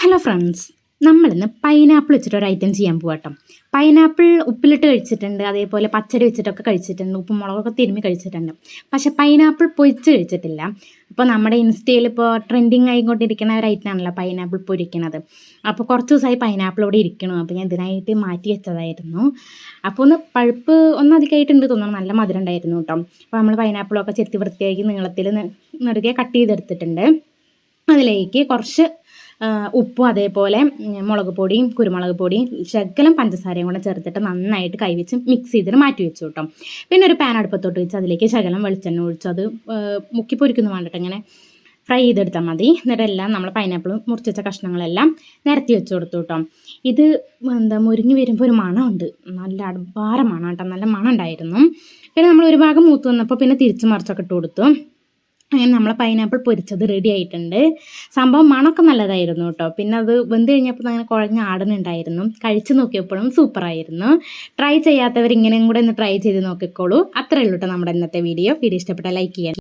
Hello friends, നമ്മളിന്ന് pineapple വെച്ചിട്ടൊരു item ചെയ്യാൻ പോകട്ടോ. പൈനാപ്പിൾ ഉപ്പിലിട്ട് കഴിച്ചിട്ടുണ്ട്, അതേപോലെ പച്ചടി വെച്ചിട്ടൊക്കെ കഴിച്ചിട്ടുണ്ട്, ഉപ്പും മുളകൊക്കെ തിരുമ്മി കഴിച്ചിട്ടുണ്ട്. പക്ഷെ പൈനാപ്പിൾ പൊരിച്ച് കഴിച്ചിട്ടില്ല. ഇപ്പോൾ നമ്മുടെ ഇൻസ്റ്റയിൽ ഇപ്പോൾ ട്രെൻഡിങ് ആയിക്കൊണ്ടിരിക്കുന്ന ഒരു ഐറ്റമാണല്ലോ പൈനാപ്പിൾ പൊരിക്കണത്. അപ്പോൾ കുറച്ച് ദിവസമായി പൈനാപ്പിൾ ഇവിടെ ഇരിക്കണം. അപ്പോൾ ഞാൻ ഇതിനായിട്ട് മാറ്റി വെച്ചതായിരുന്നു. അപ്പോൾ ഒന്ന് പഴുപ്പ് ഒന്നധികമായിട്ടുണ്ട് തോന്നുന്നു, നല്ല മധുരം ഉണ്ടായിരുന്നു കേട്ടോ. അപ്പോൾ നമ്മൾ പൈനാപ്പിളൊക്കെ ചെത്തി വൃത്തിയാക്കി നീളത്തിൽ നെടുകെ കട്ട് ചെയ്തെടുത്തിട്ടുണ്ട്. അതിലേക്ക് കുറച്ച് ഉപ്പും അതേപോലെ മുളക് പൊടിയും കുരുമുളക് പൊടിയും ശകലം പഞ്ചസാരയും കൂടെ ചേർത്തിട്ട് നന്നായിട്ട് കൈവച്ച് മിക്സ് ചെയ്തിട്ട് മാറ്റി വെച്ചു കേട്ടോ. പിന്നെ ഒരു പാൻ അടുപ്പത്തോട്ട് വെച്ച് അതിലേക്ക് ശകലം വെളിച്ചെണ്ണ ഒഴിച്ചു അത് മുക്കി പൊരിക്കുന്നു വേണ്ടിട്ട് ഇങ്ങനെ ഫ്രൈ ചെയ്തെടുത്താൽ മതി. എന്നിട്ട് എല്ലാം നമ്മൾ പൈനാപ്പിൾ മുറിച്ച് വെച്ച കഷ്ണങ്ങളെല്ലാം നിരത്തി വെച്ച് കൊടുത്തു കേട്ടോ. ഇത് മുരിഞ്ഞ് വരുമ്പോൾ ഒരു മണമുണ്ട്, നല്ല അടപ്പാര മണം കേട്ടോ, നല്ല മണം ഉണ്ടായിരുന്നു. പിന്നെ നമ്മൾ ഒരു ഭാഗം മൂത്ത് വന്നപ്പോൾ പിന്നെ തിരിച്ച് മറിച്ചൊക്കെ ഇട്ട് കൊടുത്തു. അങ്ങനെ നമ്മളെ പൈനാപ്പിൾ പൊരിച്ചത് റെഡി ആയിട്ടുണ്ട്. സംഭവം മണമൊക്കെ നല്ലതായിരുന്നു കേട്ടോ. പിന്നെ അത് വെന്ത് കഴിഞ്ഞപ്പോൾ അങ്ങനെ കുഴഞ്ഞ ആടുന്നുണ്ടായിരുന്നു. കഴിച്ച് നോക്കിയപ്പോഴും സൂപ്പറായിരുന്നു. ട്രൈ ചെയ്യാത്തവർ ഇങ്ങനെയും കൂടെ ഒന്ന് ട്രൈ ചെയ്ത് നോക്കിക്കോളൂ. അത്രയേ ഉള്ളൂ കേട്ടോ നമ്മുടെ ഇന്നത്തെ വീഡിയോ. ഇഷ്ടപ്പെട്ടാൽ ലൈക്ക് ചെയ്യാൻ.